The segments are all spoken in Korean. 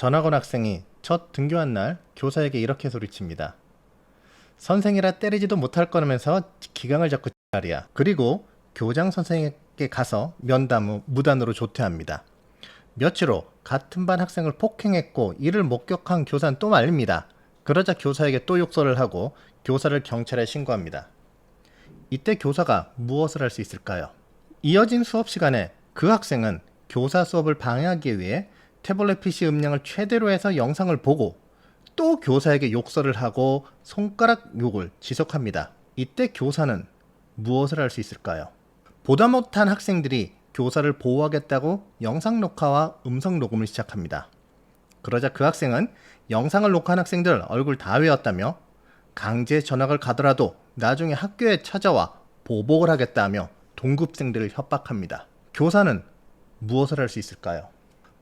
전학온 학생이 첫 등교한 날 교사에게 이렇게 소리칩니다. 선생이라 때리지도 못할 거라면서 기강을 잡고 자리야. 그리고 교장 선생에게 가서 면담 후 무단으로 조퇴합니다. 며칠 후 같은 반 학생을 폭행했고 이를 목격한 교사는 또 말립니다. 그러자 교사에게 또 욕설을 하고 교사를 경찰에 신고합니다. 이때 교사가 무엇을 할 수 있을까요? 이어진 수업 시간에 그 학생은 교사 수업을 방해하기 위해 태블릿 PC 음량을 최대로 해서 영상을 보고 또 교사에게 욕설을 하고 손가락 욕을 지속합니다. 이때 교사는 무엇을 할 수 있을까요? 보다 못한 학생들이 교사를 보호하겠다고 영상 녹화와 음성 녹음을 시작합니다. 그러자 그 학생은 영상을 녹화한 학생들 얼굴 다 외웠다며 강제 전학을 가더라도 나중에 학교에 찾아와 보복을 하겠다며 동급생들을 협박합니다. 교사는 무엇을 할 수 있을까요?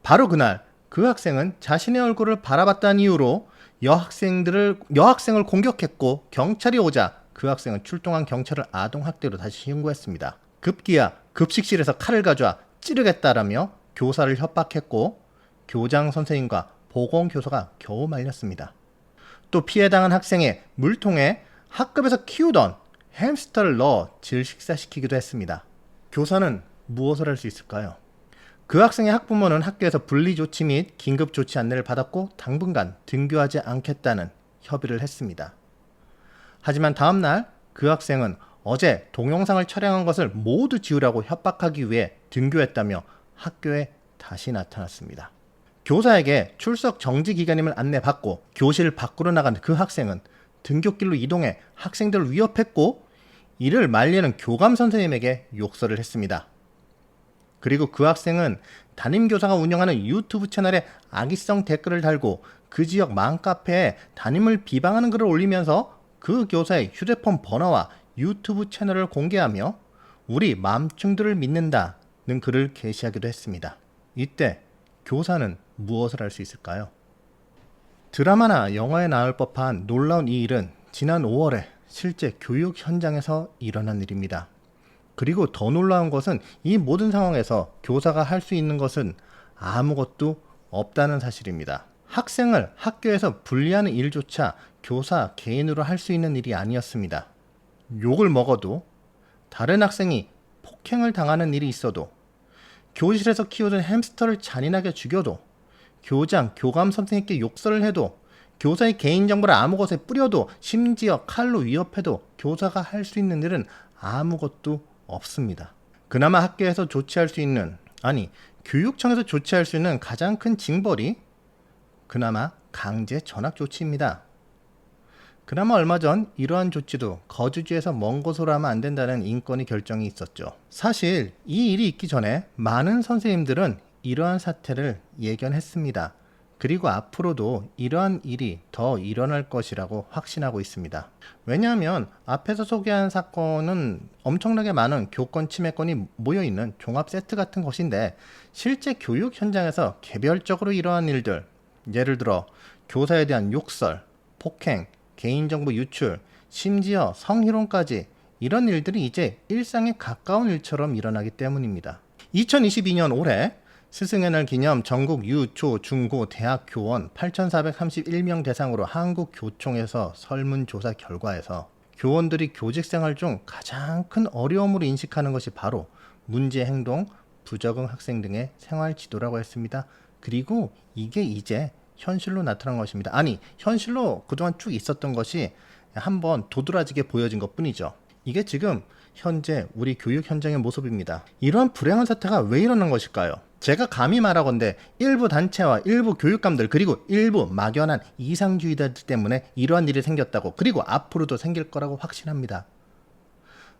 바로 그날 그 학생은 자신의 얼굴을 바라봤다는 이유로 여학생을 공격했고 경찰이 오자 그 학생은 출동한 경찰을 아동학대로 다시 신고했습니다. 급기야 급식실에서 칼을 가져와 찌르겠다라며 교사를 협박했고 교장 선생님과 보건교사가 겨우 말렸습니다. 또 피해당한 학생의 물통에 학급에서 키우던 햄스터를 넣어 질식사시키기도 했습니다. 교사는 무엇을 할 수 있을까요? 그 학생의 학부모는 학교에서 분리조치 및 긴급조치 안내를 받았고 당분간 등교하지 않겠다는 협의를 했습니다. 하지만 다음날 그 학생은 어제 동영상을 촬영한 것을 모두 지우라고 협박하기 위해 등교했다며 학교에 다시 나타났습니다. 교사에게 출석 정지 기간임을 안내받고 교실 밖으로 나간 그 학생은 등굣길로 이동해 학생들을 위협했고 이를 말리는 교감 선생님에게 욕설을 했습니다. 그리고 그 학생은 담임교사가 운영하는 유튜브 채널에 악의성 댓글을 달고 그 지역 맘카페에 담임을 비방하는 글을 올리면서 그 교사의 휴대폰 번호와 유튜브 채널을 공개하며 우리 맘충들을 믿는다는 글을 게시하기도 했습니다. 이때 교사는 무엇을 할 수 있을까요? 드라마나 영화에 나올 법한 놀라운 이 일은 지난 5월에 실제 교육 현장에서 일어난 일입니다. 그리고 더 놀라운 것은 이 모든 상황에서 교사가 할 수 있는 것은 아무것도 없다는 사실입니다. 학생을 학교에서 분리하는 일조차 교사 개인으로 할 수 있는 일이 아니었습니다. 욕을 먹어도, 다른 학생이 폭행을 당하는 일이 있어도, 교실에서 키우던 햄스터를 잔인하게 죽여도, 교장, 교감 선생님께 욕설을 해도, 교사의 개인정보를 아무 곳에 뿌려도, 심지어 칼로 위협해도 교사가 할 수 있는 일은 아무것도 없습니다. 그나마 학교에서 조치할 수 있는, 교육청에서 조치할 수 있는 가장 큰 징벌이 그나마 강제 전학 조치입니다. 그나마 얼마 전 이러한 조치도 거주지에서 먼 곳으로 하면 안 된다는 인권위 결정이 있었죠. 사실 이 일이 있기 전에 많은 선생님들은 이러한 사태를 예견했습니다. 그리고 앞으로도 이러한 일이 더 일어날 것이라고 확신하고 있습니다. 왜냐하면 앞에서 소개한 사건은 엄청나게 많은 교권 침해권이 모여있는 종합 세트 같은 것인데 실제 교육 현장에서 개별적으로 이러한 일들, 예를 들어 교사에 대한 욕설, 폭행, 개인정보 유출, 심지어 성희롱까지 이런 일들이 이제 일상에 가까운 일처럼 일어나기 때문입니다. 2022년 올해 스승의 날 기념 전국 유, 초, 중고, 대학 교원 8,431명 대상으로 한국교총에서 설문조사 결과에서 교원들이 교직 생활 중 가장 큰 어려움으로 인식하는 것이 바로 문제 행동, 부적응 학생 등의 생활 지도라고 했습니다. 그리고 이게 이제 현실로 나타난 것입니다. 현실로 그동안 쭉 있었던 것이 한번 도드라지게 보여진 것 뿐이죠. 이게 지금 현재 우리 교육 현장의 모습입니다. 이러한 불행한 사태가 왜 일어난 것일까요? 제가 감히 말하건대 일부 단체와 일부 교육감들 그리고 일부 막연한 이상주의자들 때문에 이러한 일이 생겼다고, 그리고 앞으로도 생길 거라고 확신합니다.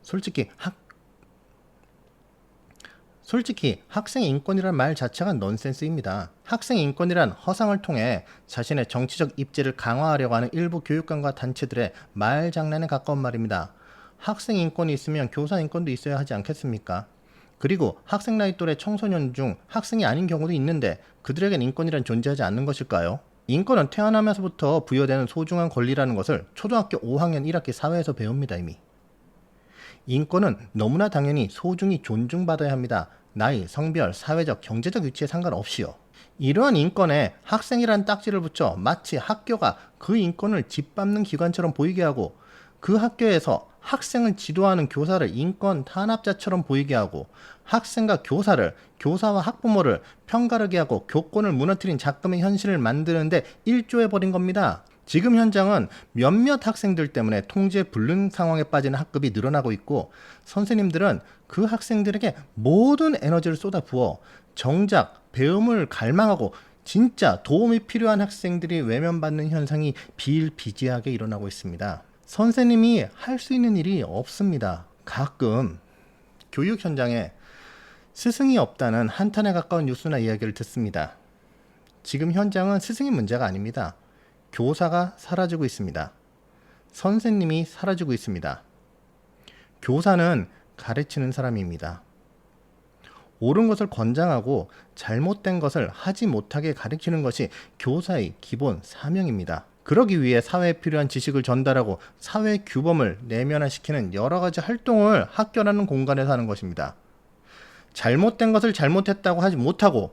솔직히 학생 인권이란 말 자체가 넌센스입니다. 학생 인권이란 허상을 통해 자신의 정치적 입지를 강화하려고 하는 일부 교육감과 단체들의 말장난에 가까운 말입니다. 학생 인권이 있으면 교사 인권도 있어야 하지 않겠습니까? 그리고 학생 나이 또래 청소년 중 학생이 아닌 경우도 있는데 그들에겐 인권이란 존재하지 않는 것일까요? 인권은 태어나면서부터 부여되는 소중한 권리라는 것을 초등학교 5학년 1학기 사회에서 배웁니다. 이미. 인권은 너무나 당연히 소중히 존중받아야 합니다. 나이, 성별, 사회적, 경제적 위치에 상관없이요. 이러한 인권에 학생이란 딱지를 붙여 마치 학교가 그 인권을 짓밟는 기관처럼 보이게 하고, 그 학교에서 학생을 지도하는 교사를 인권 탄압자처럼 보이게 하고, 학생과 교사를, 교사와 학부모를 편가르게 하고 교권을 무너뜨린 작금의 현실을 만드는데 일조해버린 겁니다. 지금 현장은 몇몇 학생들 때문에 통제 불능 상황에 빠지는 학급이 늘어나고 있고, 선생님들은 그 학생들에게 모든 에너지를 쏟아부어 정작 배움을 갈망하고 진짜 도움이 필요한 학생들이 외면받는 현상이 비일비재하게 일어나고 있습니다. 선생님이 할 수 있는 일이 없습니다. 가끔 교육 현장에 스승이 없다는 한탄에 가까운 뉴스나 이야기를 듣습니다. 지금 현장은 스승이 문제가 아닙니다. 교사가 사라지고 있습니다. 선생님이 사라지고 있습니다. 교사는 가르치는 사람입니다. 옳은 것을 권장하고 잘못된 것을 하지 못하게 가르치는 것이 교사의 기본 사명입니다. 그러기 위해 사회에 필요한 지식을 전달하고 사회 규범을 내면화시키는 여러 가지 활동을 학교라는 공간에서 하는 것입니다. 잘못된 것을 잘못했다고 하지 못하고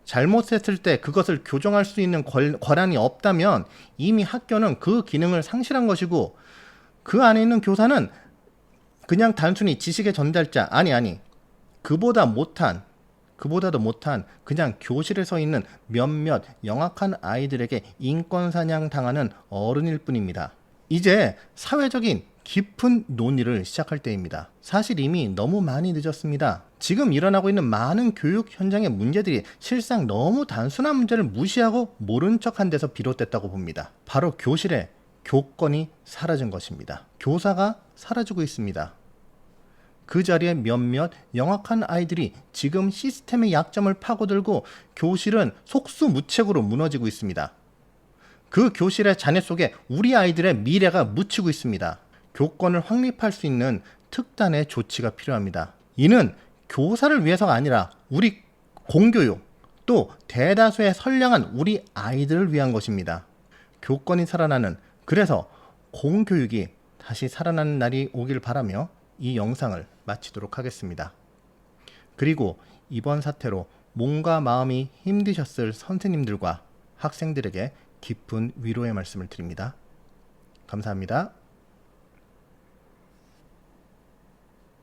잘못했을 때 그것을 교정할 수 있는 권한이 없다면 이미 학교는 그 기능을 상실한 것이고, 그 안에 있는 교사는 그냥 단순히 지식의 전달자, 그보다도 못한 그냥 교실에 서 있는 몇몇 영악한 아이들에게 인권 사냥 당하는 어른일 뿐입니다. 이제 사회적인 깊은 논의를 시작할 때입니다. 사실 이미 너무 많이 늦었습니다. 지금 일어나고 있는 많은 교육 현장의 문제들이 실상 너무 단순한 문제를 무시하고 모른 척한 데서 비롯됐다고 봅니다. 바로 교실에 교권이 사라진 것입니다. 교사가 사라지고 있습니다. 그 자리에 몇몇 영악한 아이들이 지금 시스템의 약점을 파고들고 교실은 속수무책으로 무너지고 있습니다. 그 교실의 잔해 속에 우리 아이들의 미래가 묻히고 있습니다. 교권을 확립할 수 있는 특단의 조치가 필요합니다. 이는 교사를 위해서가 아니라 우리 공교육, 또 대다수의 선량한 우리 아이들을 위한 것입니다. 교권이 살아나는, 그래서 공교육이 다시 살아나는 날이 오길 바라며 이 영상을 마치도록 하겠습니다. 그리고 이번 사태로 몸과 마음이 힘드셨을 선생님들과 학생들에게 깊은 위로의 말씀을 드립니다. 감사합니다.